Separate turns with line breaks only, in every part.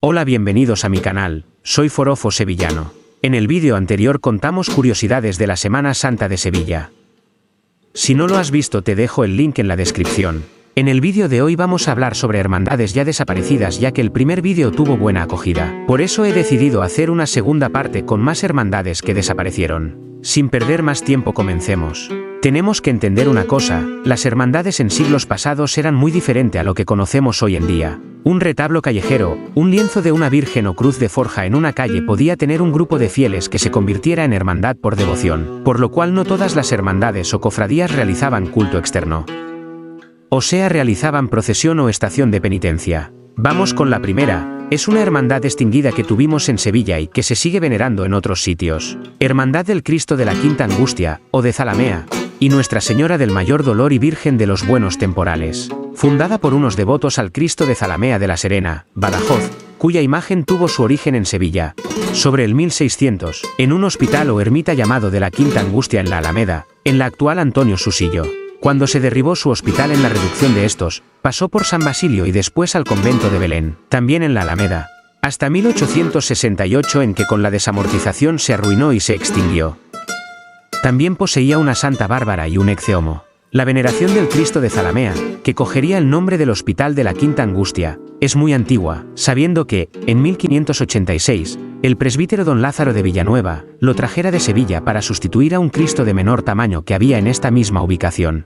Hola, bienvenidos a mi canal, soy Forofo Sevillano. En el vídeo anterior contamos curiosidades de la Semana Santa de Sevilla. Si no lo has visto te dejo el link en la descripción. En el vídeo de hoy vamos a hablar sobre hermandades ya desaparecidas, ya que el primer vídeo tuvo buena acogida. Por eso he decidido hacer una segunda parte con más hermandades que desaparecieron. Sin perder más tiempo, comencemos. Tenemos que entender una cosa, las hermandades en siglos pasados eran muy diferentes a lo que conocemos hoy en día. Un retablo callejero, un lienzo de una virgen o cruz de forja en una calle podía tener un grupo de fieles que se convirtiera en hermandad por devoción, por lo cual no todas las hermandades o cofradías realizaban culto externo. O sea, realizaban procesión o estación de penitencia. Vamos con la primera. Es una hermandad extinguida que tuvimos en Sevilla y que se sigue venerando en otros sitios. Hermandad del Cristo de la Quinta Angustia, o de Zalamea, y Nuestra Señora del Mayor Dolor y Virgen de los Buenos Temporales. Fundada por unos devotos al Cristo de Zalamea de la Serena, Badajoz, cuya imagen tuvo su origen en Sevilla, sobre el 1600, en un hospital o ermita llamado de la Quinta Angustia en la Alameda, en la actual Antonio Susillo. Cuando se derribó su hospital en la reducción de estos, pasó por San Basilio y después al convento de Belén, también en la Alameda, hasta 1868, en que con la desamortización se arruinó y se extinguió. También poseía una Santa Bárbara y un Ecce-Homo. La veneración del Cristo de Zalamea, que cogería el nombre del Hospital de la Quinta Angustia, es muy antigua, sabiendo que, en 1586, el presbítero don Lázaro de Villanueva lo trajera de Sevilla para sustituir a un Cristo de menor tamaño que había en esta misma ubicación,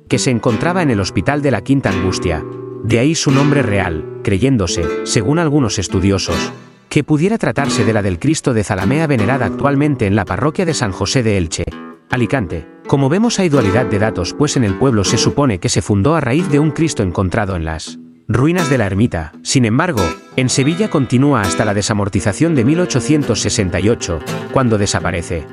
que se encontraba en el Hospital de la Quinta Angustia. De ahí su nombre real, creyéndose, según algunos estudiosos, que pudiera tratarse de la del Cristo de Zalamea venerada actualmente en la parroquia de San José de Elche, Alicante. Como vemos, hay dualidad de datos, pues en el pueblo se supone que se fundó a raíz de un Cristo encontrado en las ruinas de la ermita. Sin embargo, en Sevilla continúa hasta la desamortización de 1868, cuando desaparece.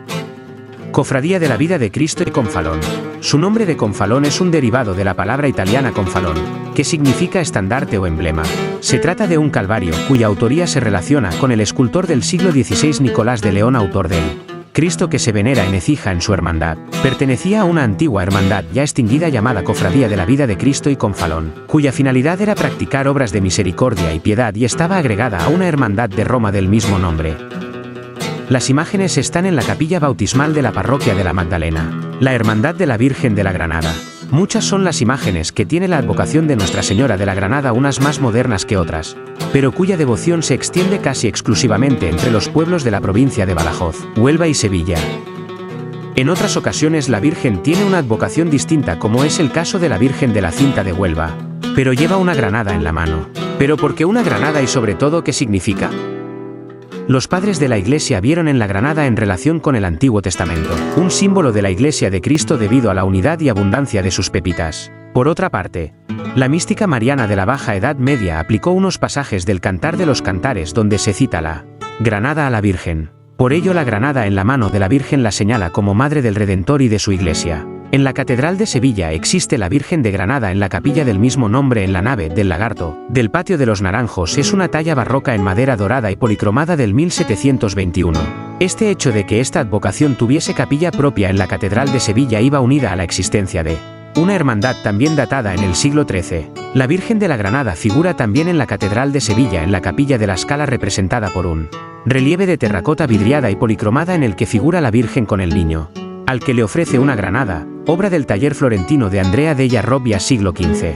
Cofradía de la Vida de Cristo y Confalón. Su nombre de Confalón es un derivado de la palabra italiana confalón, que significa estandarte o emblema. Se trata de un calvario cuya autoría se relaciona con el escultor del siglo XVI Nicolás de León, autor del Cristo que se venera en Écija en su hermandad. Pertenecía a una antigua hermandad ya extinguida llamada Cofradía de la Vida de Cristo y Confalón, cuya finalidad era practicar obras de misericordia y piedad, y estaba agregada a una hermandad de Roma del mismo nombre. Las imágenes están en la capilla bautismal de la parroquia de la Magdalena. La Hermandad de la Virgen de la Granada. Muchas son las imágenes que tiene la advocación de Nuestra Señora de la Granada, unas más modernas que otras, pero cuya devoción se extiende casi exclusivamente entre los pueblos de la provincia de Badajoz, Huelva y Sevilla. En otras ocasiones la Virgen tiene una advocación distinta, como es el caso de la Virgen de la Cinta de Huelva, pero lleva una granada en la mano. ¿Pero por qué una granada y sobre todo qué significa? Los padres de la Iglesia vieron en la granada en relación con el Antiguo Testamento, un símbolo de la Iglesia de Cristo debido a la unidad y abundancia de sus pepitas. Por otra parte, la mística mariana de la Baja Edad Media aplicó unos pasajes del Cantar de los Cantares donde se cita la granada a la Virgen. Por ello, la granada en la mano de la Virgen la señala como Madre del Redentor y de su Iglesia. En la Catedral de Sevilla existe la Virgen de Granada en la capilla del mismo nombre en la nave del Lagarto, del Patio de los Naranjos. Es una talla barroca en madera dorada y policromada del 1721. Este hecho de que esta advocación tuviese capilla propia en la Catedral de Sevilla iba unida a la existencia de una hermandad también datada en el siglo XIII. La Virgen de la Granada figura también en la Catedral de Sevilla en la capilla de la Scala, representada por un relieve de terracota vidriada y policromada en el que figura la Virgen con el niño, al que le ofrece una granada, obra del taller florentino de Andrea della Robbia, siglo XV.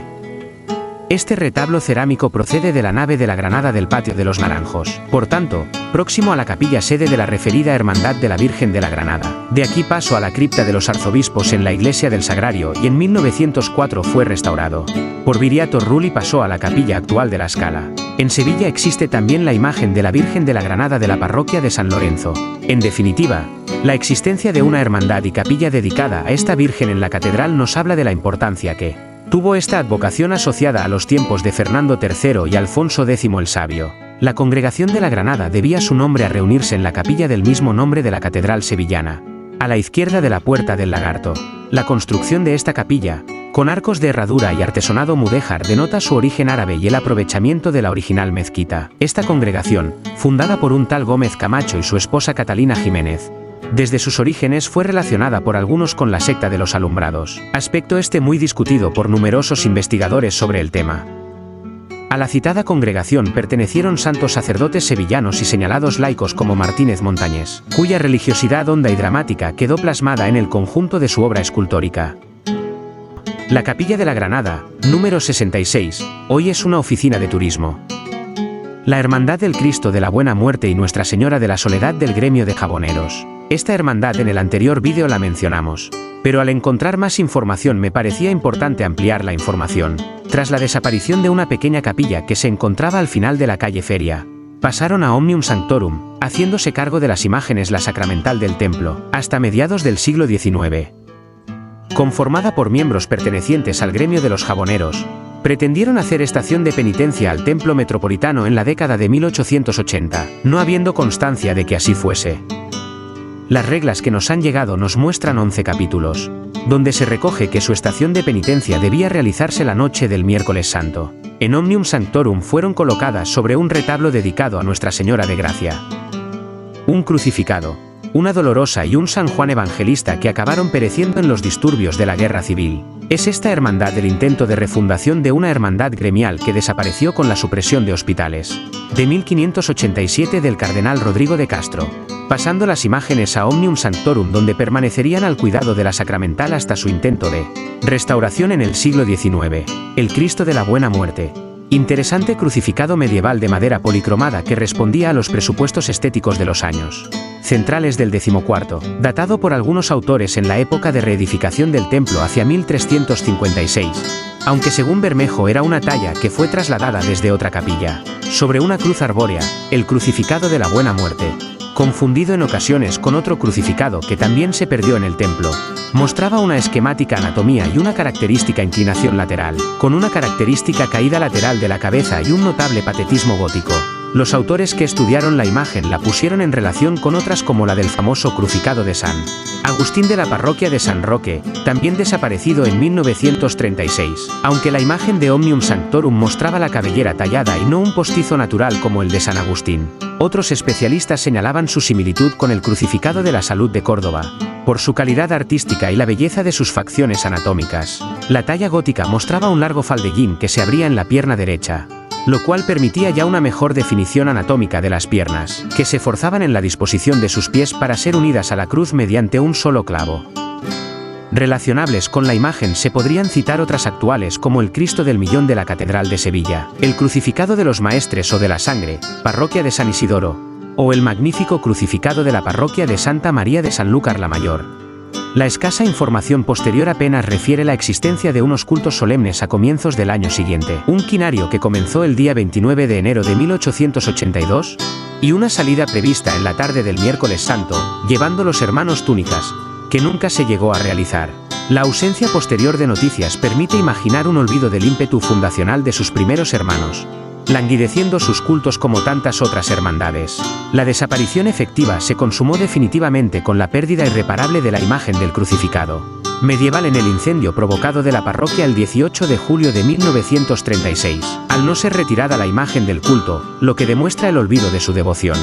Este retablo cerámico procede de la nave de la Granada del Patio de los Naranjos, por tanto, próximo a la capilla sede de la referida Hermandad de la Virgen de la Granada. De aquí pasó a la cripta de los arzobispos en la iglesia del Sagrario y en 1904 fue restaurado por Viriato Rulli, pasó a la capilla actual de la Scala. En Sevilla existe también la imagen de la Virgen de la Granada de la parroquia de San Lorenzo. En definitiva, la existencia de una hermandad y capilla dedicada a esta Virgen en la catedral nos habla de la importancia que tuvo esta advocación asociada a los tiempos de Fernando III y Alfonso X el Sabio. La congregación de la Granada debía su nombre a reunirse en la capilla del mismo nombre de la catedral sevillana, a la izquierda de la Puerta del Lagarto. La construcción de esta capilla, con arcos de herradura y artesonado mudéjar, denota su origen árabe y el aprovechamiento de la original mezquita. Esta congregación, fundada por un tal Gómez Camacho y su esposa Catalina Jiménez, desde sus orígenes fue relacionada por algunos con la secta de los alumbrados, aspecto este muy discutido por numerosos investigadores sobre el tema. A la citada congregación pertenecieron santos sacerdotes sevillanos y señalados laicos como Martínez Montañés, cuya religiosidad honda y dramática quedó plasmada en el conjunto de su obra escultórica. La Capilla de la Granada, número 66, hoy es una oficina de turismo. La Hermandad del Cristo de la Buena Muerte y Nuestra Señora de la Soledad del gremio de jaboneros. Esta hermandad en el anterior vídeo la mencionamos, pero al encontrar más información me parecía importante ampliar la información. Tras la desaparición de una pequeña capilla que se encontraba al final de la calle Feria, pasaron a Omnium Sanctorum, haciéndose cargo de las imágenes la sacramental del templo, hasta mediados del siglo XIX. Conformada por miembros pertenecientes al gremio de los jaboneros, pretendieron hacer estación de penitencia al templo metropolitano en la década de 1880, no habiendo constancia de que así fuese. Las reglas que nos han llegado nos muestran 11 capítulos, donde se recoge que su estación de penitencia debía realizarse la noche del miércoles santo. En Omnium Sanctorum fueron colocadas sobre un retablo dedicado a Nuestra Señora de Gracia, un crucificado, una dolorosa y un San Juan Evangelista que acabaron pereciendo en los disturbios de la Guerra Civil. Es esta hermandad el intento de refundación de una hermandad gremial que desapareció con la supresión de hospitales de 1587 del cardenal Rodrigo de Castro, pasando las imágenes a Omnium Sanctorum, donde permanecerían al cuidado de la sacramental hasta su intento de restauración en el siglo XIX. El Cristo de la Buena Muerte. Interesante crucificado medieval de madera policromada que respondía a los presupuestos estéticos de los años centrales del XIV, datado por algunos autores en la época de reedificación del templo hacia 1356, aunque según Bermejo era una talla que fue trasladada desde otra capilla. Sobre una cruz arbórea, el crucificado de la Buena Muerte, confundido en ocasiones con otro crucificado que también se perdió en el templo, mostraba una esquemática anatomía y una característica inclinación lateral, con una característica caída lateral de la cabeza y un notable patetismo gótico. Los autores que estudiaron la imagen la pusieron en relación con otras como la del famoso crucificado de San Agustín de la parroquia de San Roque, también desaparecido en 1936, aunque la imagen de Omnium Sanctorum mostraba la cabellera tallada y no un postizo natural como el de San Agustín. Otros especialistas señalaban su similitud con el crucificado de la Salud de Córdoba, por su calidad artística y la belleza de sus facciones anatómicas. La talla gótica mostraba un largo faldeguín que se abría en la pierna derecha, lo cual permitía ya una mejor definición anatómica de las piernas, que se forzaban en la disposición de sus pies para ser unidas a la cruz mediante un solo clavo. Relacionables con la imagen se podrían citar otras actuales como el Cristo del Millón de la Catedral de Sevilla, el Crucificado de los Maestres o de la Sangre, parroquia de San Isidoro, o el magnífico Crucificado de la parroquia de Santa María de Sanlúcar la Mayor. La escasa información posterior apenas refiere la existencia de unos cultos solemnes a comienzos del año siguiente, un quinario que comenzó el día 29 de enero de 1882, y una salida prevista en la tarde del miércoles santo, llevando los hermanos túnicas, que nunca se llegó a realizar. La ausencia posterior de noticias permite imaginar un olvido del ímpetu fundacional de sus primeros hermanos, languideciendo sus cultos como tantas otras hermandades. La desaparición efectiva se consumó definitivamente con la pérdida irreparable de la imagen del crucificado medieval en el incendio provocado de la parroquia el 18 de julio de 1936, al no ser retirada la imagen del culto, lo que demuestra el olvido de su devoción.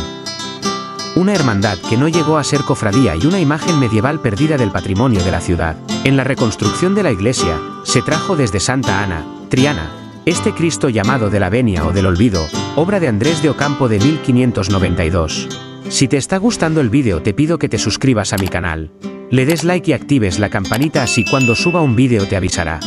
Una hermandad que no llegó a ser cofradía y una imagen medieval perdida del patrimonio de la ciudad. En la reconstrucción de la iglesia, se trajo desde Santa Ana, Triana, este Cristo llamado de la Venia o del Olvido, obra de Andrés de Ocampo de 1592. Si te está gustando el vídeo te pido que te suscribas a mi canal, le des like y actives la campanita, así cuando suba un vídeo te avisará.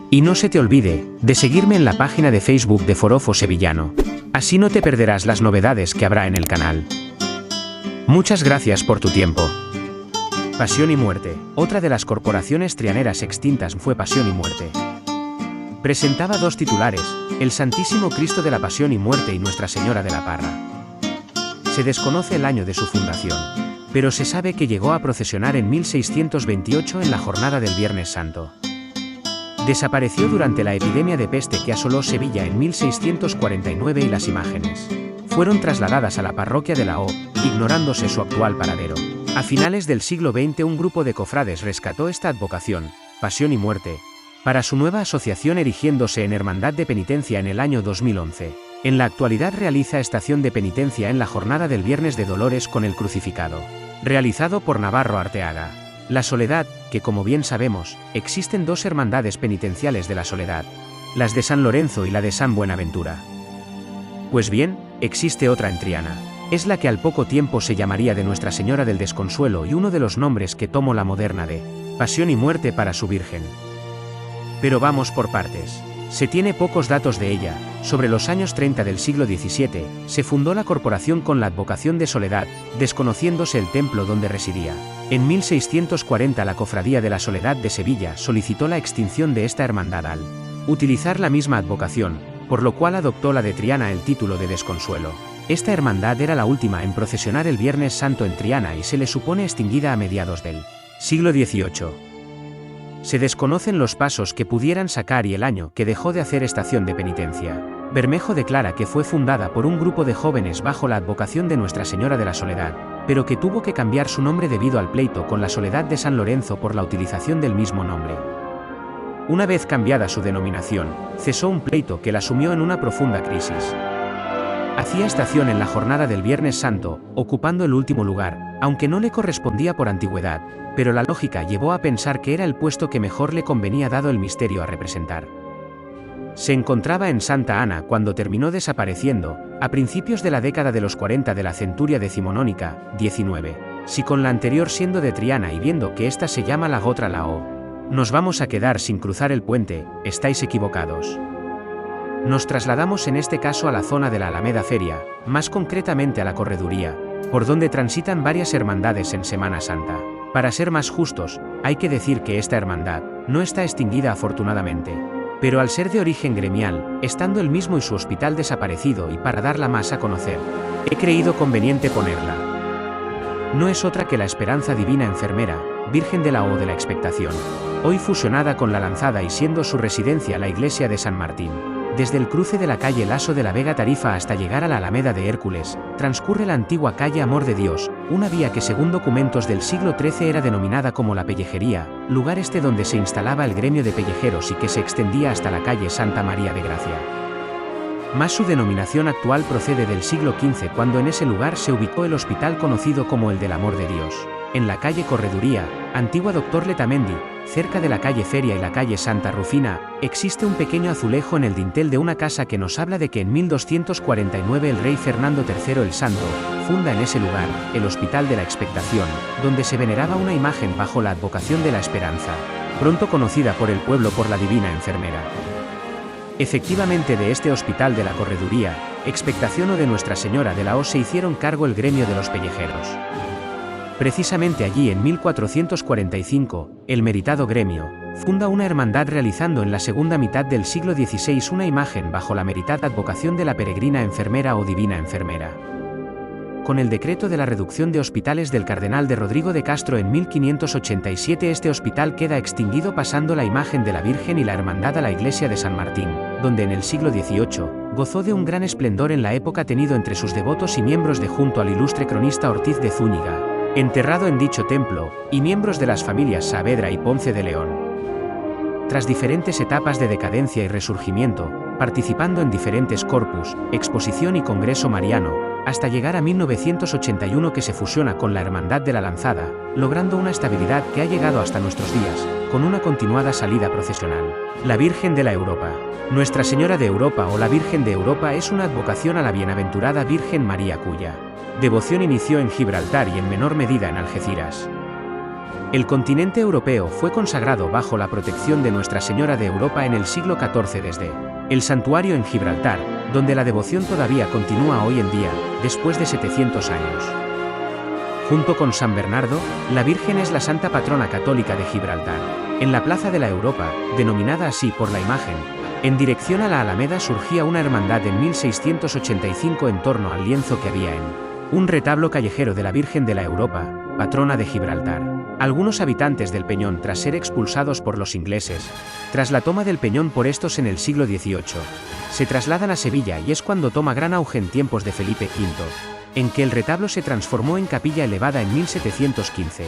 Y no se te olvide de seguirme en la página de Facebook de Forofo Sevillano, así no te perderás las novedades que habrá en el canal. Muchas gracias por tu tiempo. Pasión y Muerte. Otra de las corporaciones trianeras extintas fue Pasión y Muerte. Presentaba dos titulares, el Santísimo Cristo de la Pasión y Muerte y Nuestra Señora de la Parra. Se desconoce el año de su fundación, pero se sabe que llegó a procesionar en 1628 en la jornada del Viernes Santo. Desapareció durante la epidemia de peste que asoló Sevilla en 1649 y las imágenes fueron trasladadas a la parroquia de la O, ignorándose su actual paradero. A finales del siglo XX un grupo de cofrades rescató esta advocación, Pasión y Muerte, para su nueva asociación erigiéndose en Hermandad de Penitencia en el año 2011. En la actualidad realiza estación de penitencia en la jornada del Viernes de Dolores con el Crucificado, realizado por Navarro Arteaga. La Soledad, que como bien sabemos, existen dos hermandades penitenciales de la Soledad, las de San Lorenzo y la de San Buenaventura. Pues bien, existe otra en Triana. Es la que al poco tiempo se llamaría de Nuestra Señora del Desconsuelo y uno de los nombres que tomó la moderna de Pasión y Muerte para su Virgen. Pero vamos por partes. Se tiene pocos datos de ella. Sobre los años 30 del siglo XVII, se fundó la corporación con la advocación de Soledad, desconociéndose el templo donde residía. En 1640 la Cofradía de la Soledad de Sevilla solicitó la extinción de esta hermandad al utilizar la misma advocación, por lo cual adoptó la de Triana el título de Desconsuelo. Esta hermandad era la última en procesionar el Viernes Santo en Triana y se le supone extinguida a mediados del siglo XVIII. Se desconocen los pasos que pudieran sacar y el año que dejó de hacer estación de penitencia. Bermejo declara que fue fundada por un grupo de jóvenes bajo la advocación de Nuestra Señora de la Soledad, pero que tuvo que cambiar su nombre debido al pleito con la Soledad de San Lorenzo por la utilización del mismo nombre. Una vez cambiada su denominación, cesó un pleito que la sumió en una profunda crisis. Hacía estación en la jornada del Viernes Santo, ocupando el último lugar, aunque no le correspondía por antigüedad, pero la lógica llevó a pensar que era el puesto que mejor le convenía dado el misterio a representar. Se encontraba en Santa Ana cuando terminó desapareciendo, a principios de la década de los 40 de la centuria decimonónica, 19. Si con la anterior siendo de Triana y viendo que ésta se llama la Gotra Lao, nos vamos a quedar sin cruzar el puente, estáis equivocados. Nos trasladamos en este caso a la zona de la Alameda Feria, más concretamente a la Correduría, por donde transitan varias hermandades en Semana Santa. Para ser más justos, hay que decir que esta hermandad no está extinguida afortunadamente, pero al ser de origen gremial, estando el mismo y su hospital desaparecido y para darla más a conocer, he creído conveniente ponerla. No es otra que la Esperanza Divina Enfermera, Virgen de la O de la Expectación, hoy fusionada con la Lanzada y siendo su residencia la iglesia de San Martín. Desde el cruce de la calle Laso de la Vega Tarifa hasta llegar a la Alameda de Hércules, transcurre la antigua calle Amor de Dios, una vía que según documentos del siglo XIII era denominada como la Pellejería, lugar este donde se instalaba el gremio de pellejeros y que se extendía hasta la calle Santa María de Gracia. Más su denominación actual procede del siglo XV cuando en ese lugar se ubicó el hospital conocido como el del Amor de Dios. En la calle Correduría, antigua Doctor Letamendi, cerca de la calle Feria y la calle Santa Rufina, existe un pequeño azulejo en el dintel de una casa que nos habla de que en 1249 el rey Fernando III el Santo funda en ese lugar el Hospital de la Expectación, donde se veneraba una imagen bajo la advocación de la Esperanza, pronto conocida por el pueblo por la Divina Enfermera. Efectivamente de este Hospital de la Correduría, Expectación o de Nuestra Señora de la O se hicieron cargo el gremio de los pellejeros. Precisamente allí en 1445, el meritado gremio funda una hermandad realizando en la segunda mitad del siglo XVI una imagen bajo la meritada advocación de la Peregrina Enfermera o Divina Enfermera. Con el decreto de la reducción de hospitales del cardenal de Rodrigo de Castro en 1587 este hospital queda extinguido pasando la imagen de la Virgen y la hermandad a la iglesia de San Martín, donde en el siglo XVIII gozó de un gran esplendor en la época tenido entre sus devotos y miembros de junto al ilustre cronista Ortiz de Zúñiga, enterrado en dicho templo, y miembros de las familias Saavedra y Ponce de León. Tras diferentes etapas de decadencia y resurgimiento, participando en diferentes corpus, exposición y congreso mariano, hasta llegar a 1981 que se fusiona con la Hermandad de la Lanzada, logrando una estabilidad que ha llegado hasta nuestros días, con una continuada salida procesional. La Virgen de la Europa. Nuestra Señora de Europa o la Virgen de Europa es una advocación a la bienaventurada Virgen María cuya devoción inició en Gibraltar y en menor medida en Algeciras. El continente europeo fue consagrado bajo la protección de Nuestra Señora de Europa en el siglo XIV desde el santuario en Gibraltar, donde la devoción todavía continúa hoy en día, después de 700 años. Junto con San Bernardo, la Virgen es la santa patrona católica de Gibraltar. En la Plaza de la Europa, denominada así por la imagen, en dirección a la Alameda surgía una hermandad en 1685 en torno al lienzo que había en un retablo callejero de la Virgen de la Europa, patrona de Gibraltar. Algunos habitantes del Peñón tras ser expulsados por los ingleses, tras la toma del Peñón por estos en el siglo XVIII, se trasladan a Sevilla y es cuando toma gran auge en tiempos de Felipe V, en que el retablo se transformó en capilla elevada en 1715,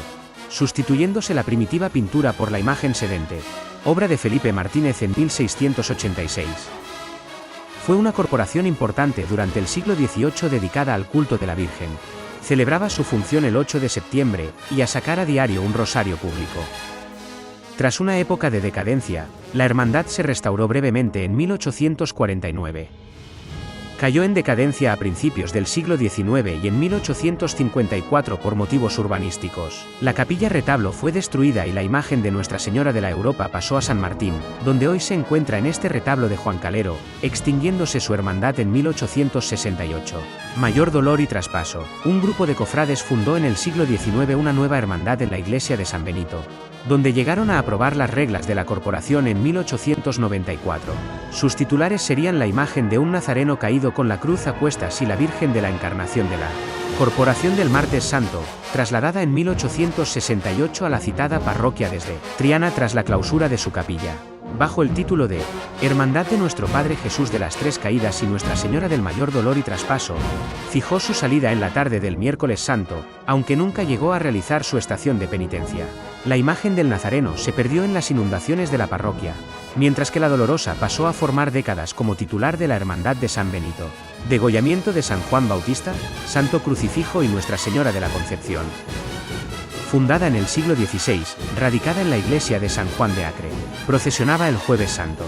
sustituyéndose la primitiva pintura por la imagen sedente, obra de Felipe Martínez en 1686. Fue una corporación importante durante el siglo XVIII dedicada al culto de la Virgen. Celebraba su función el 8 de septiembre, y a sacar a diario un rosario público. Tras una época de decadencia, la hermandad se restauró brevemente en 1849. Cayó en decadencia a principios del siglo XIX y en 1854 por motivos urbanísticos. La capilla retablo fue destruida y la imagen de Nuestra Señora de la Europa pasó a San Martín, donde hoy se encuentra en este retablo de Juan Calero, extinguiéndose su hermandad en 1868. Mayor dolor y traspaso. Un grupo de cofrades fundó en el siglo XIX una nueva hermandad en la iglesia de San Benito, donde llegaron a aprobar las reglas de la corporación en 1894. Sus titulares serían la imagen de un nazareno caído con la cruz a cuestas y la Virgen de la Encarnación de la Corporación del Martes Santo, trasladada en 1868 a la citada parroquia desde Triana tras la clausura de su capilla, bajo el título de Hermandad de Nuestro Padre Jesús de las Tres Caídas y Nuestra Señora del Mayor Dolor y Traspaso. Fijó su salida en la tarde del miércoles santo, aunque nunca llegó a realizar su estación de penitencia. La imagen del Nazareno se perdió en las inundaciones de la parroquia, mientras que la Dolorosa pasó a formar décadas como titular de la Hermandad de San Benito. Degollamiento de San Juan Bautista, Santo Crucifijo y Nuestra Señora de la Concepción. Fundada en el siglo XVI, radicada en la iglesia de San Juan de Acre, procesionaba el Jueves Santo.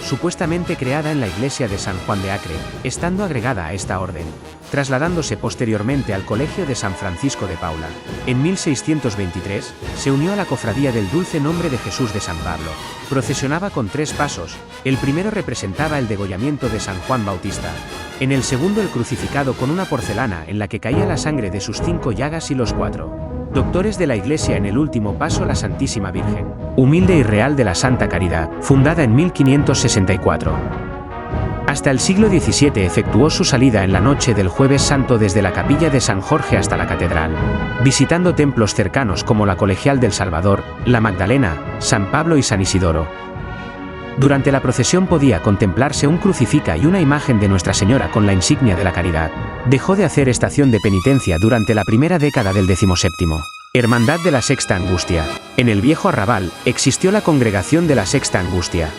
Supuestamente creada en la iglesia de San Juan de Acre, estando agregada a esta orden, trasladándose posteriormente al Colegio de San Francisco de Paula. En 1623, se unió a la Cofradía del Dulce Nombre de Jesús de San Pablo. Procesionaba con 3 pasos, el primero representaba el degollamiento de San Juan Bautista, en el segundo el crucificado con una porcelana en la que caía la sangre de sus 5 llagas y los 4 doctores de la Iglesia, en el último paso la Santísima Virgen, humilde y real de la Santa Caridad, fundada en 1564. Hasta el siglo XVII efectuó su salida en la noche del Jueves Santo desde la capilla de San Jorge hasta la catedral, visitando templos cercanos como la Colegial del Salvador, la Magdalena, San Pablo y San Isidoro. Durante la procesión podía contemplarse un crucifica y una imagen de Nuestra Señora con la insignia de la Caridad. Dejó de hacer estación de penitencia durante la primera década del XVII. Hermandad de la Sexta Angustia. En el viejo arrabal, existió la Congregación de la Sexta Angustia.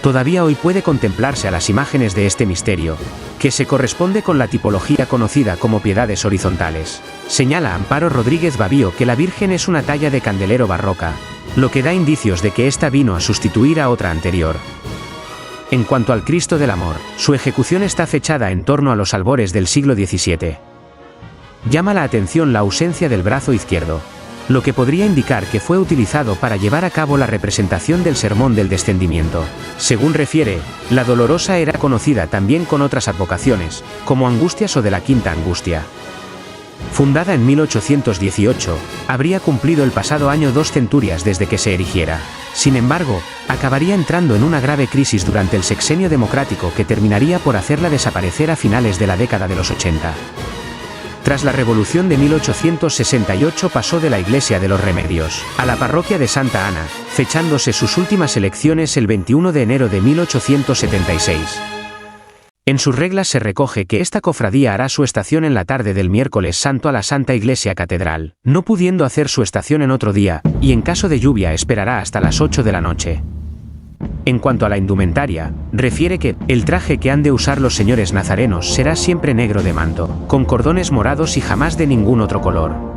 Todavía hoy puede contemplarse a las imágenes de este misterio, que se corresponde con la tipología conocida como piedades horizontales. Señala Amparo Rodríguez Babío que la Virgen es una talla de candelero barroca, lo que da indicios de que ésta vino a sustituir a otra anterior. En cuanto al Cristo del Amor, su ejecución está fechada en torno a los albores del siglo XVII. Llama la atención la ausencia del brazo izquierdo, lo que podría indicar que fue utilizado para llevar a cabo la representación del Sermón del Descendimiento. Según refiere, la Dolorosa era conocida también con otras advocaciones, como Angustias o de la Quinta Angustia. Fundada en 1818, habría cumplido el pasado año 2 centurias desde que se erigiera. Sin embargo, acabaría entrando en una grave crisis durante el sexenio democrático que terminaría por hacerla desaparecer a finales de la década de los 80. Tras la Revolución de 1868 pasó de la Iglesia de los Remedios a la Parroquia de Santa Ana, fechándose sus últimas elecciones el 21 de enero de 1876. En sus reglas se recoge que esta cofradía hará su estación en la tarde del miércoles santo a la Santa Iglesia Catedral, no pudiendo hacer su estación en otro día, y en caso de lluvia esperará hasta las 8 de la noche. En cuanto a la indumentaria, refiere que el traje que han de usar los señores nazarenos será siempre negro de manto, con cordones morados y jamás de ningún otro color.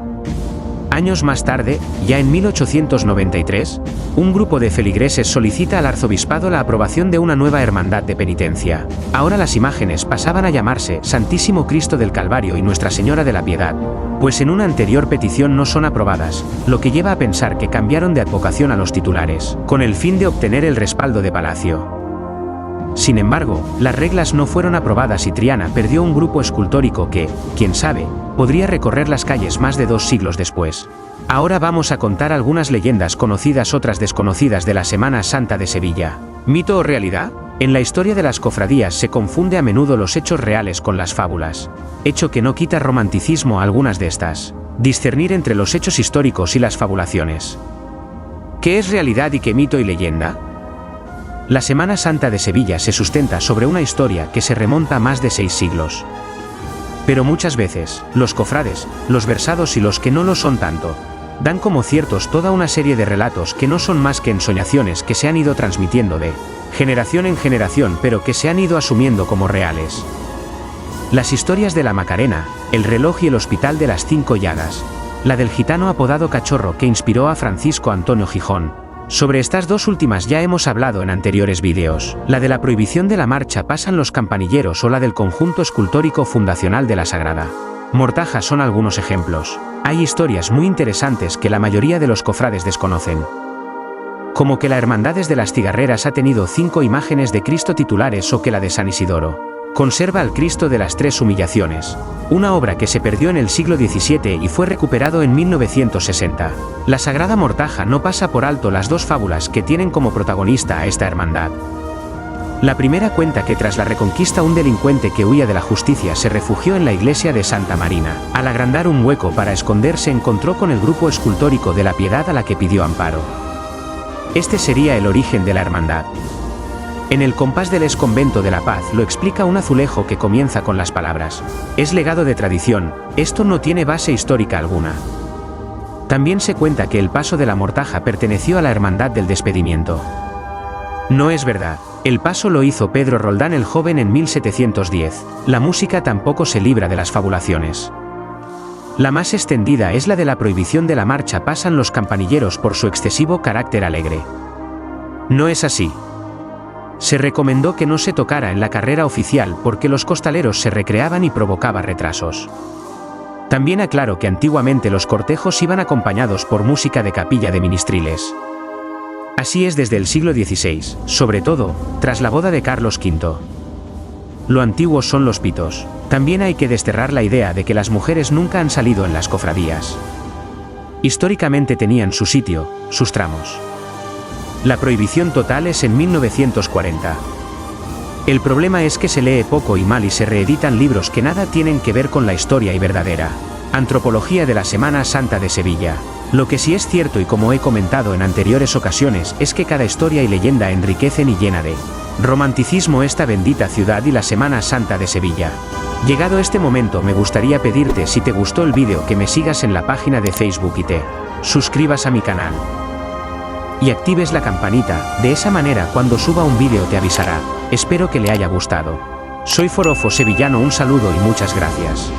Años más tarde, ya en 1893, un grupo de feligreses solicita al arzobispado la aprobación de una nueva hermandad de penitencia. Ahora las imágenes pasaban a llamarse Santísimo Cristo del Calvario y Nuestra Señora de la Piedad, pues en una anterior petición no son aprobadas, lo que lleva a pensar que cambiaron de advocación a los titulares, con el fin de obtener el respaldo de Palacio. Sin embargo, las reglas no fueron aprobadas y Triana perdió un grupo escultórico que, quién sabe, podría recorrer las calles más de 2 siglos después. Ahora vamos a contar algunas leyendas conocidas, otras desconocidas de la Semana Santa de Sevilla. ¿Mito o realidad? En la historia de las cofradías se confunde a menudo los hechos reales con las fábulas, hecho que no quita romanticismo a algunas de estas. Discernir entre los hechos históricos y las fabulaciones. ¿Qué es realidad y qué mito y leyenda? La Semana Santa de Sevilla se sustenta sobre una historia que se remonta a más de 6 siglos. Pero muchas veces, los cofrades, los versados y los que no lo son tanto, dan como ciertos toda una serie de relatos que no son más que ensoñaciones que se han ido transmitiendo de generación en generación, pero que se han ido asumiendo como reales. Las historias de la Macarena, el reloj y el hospital de las 5 llagas, la del gitano apodado Cachorro que inspiró a Francisco Antonio Gijón. Sobre estas dos últimas ya hemos hablado en anteriores vídeos. La de la prohibición de la marcha pasan los campanilleros o la del conjunto escultórico fundacional de la Sagrada Mortaja son algunos ejemplos. Hay historias muy interesantes que la mayoría de los cofrades desconocen. Como que la Hermandades de las Cigarreras ha tenido 5 imágenes de Cristo titulares o que la de San Isidoro conserva al Cristo de las Tres Humillaciones, una obra que se perdió en el siglo XVII y fue recuperado en 1960. La Sagrada Mortaja no pasa por alto las dos fábulas que tienen como protagonista a esta hermandad. La primera cuenta que tras la Reconquista un delincuente que huía de la justicia se refugió en la iglesia de Santa Marina. Al agrandar un hueco para esconder se encontró con el grupo escultórico de la Piedad a la que pidió amparo. Este sería el origen de la hermandad. En el compás del Exconvento de la Paz lo explica un azulejo que comienza con las palabras: es legado de tradición, esto no tiene base histórica alguna. También se cuenta que el paso de la Mortaja perteneció a la Hermandad del Despedimiento. No es verdad, el paso lo hizo Pedro Roldán el Joven en 1710, la música tampoco se libra de las fabulaciones. La más extendida es la de la prohibición de la marcha pasan los campanilleros por su excesivo carácter alegre. No es así. Se recomendó que no se tocara en la carrera oficial porque los costaleros se recreaban y provocaba retrasos. También aclaro que antiguamente los cortejos iban acompañados por música de capilla de ministriles. Así es desde el siglo XVI, sobre todo, tras la boda de Carlos V. Lo antiguo son los pitos. También hay que desterrar la idea de que las mujeres nunca han salido en las cofradías. Históricamente tenían su sitio, sus tramos. La prohibición total es en 1940. El problema es que se lee poco y mal y se reeditan libros que nada tienen que ver con la historia y verdadera antropología de la Semana Santa de Sevilla. Lo que sí es cierto y como he comentado en anteriores ocasiones es que cada historia y leyenda enriquecen y llena de romanticismo esta bendita ciudad y la Semana Santa de Sevilla. Llegado este momento me gustaría pedirte, si te gustó el vídeo, que me sigas en la página de Facebook y te suscribas a mi canal y actives la campanita, de esa manera cuando suba un vídeo te avisará. Espero que le haya gustado. Soy Forofo Sevillano, un saludo y muchas gracias.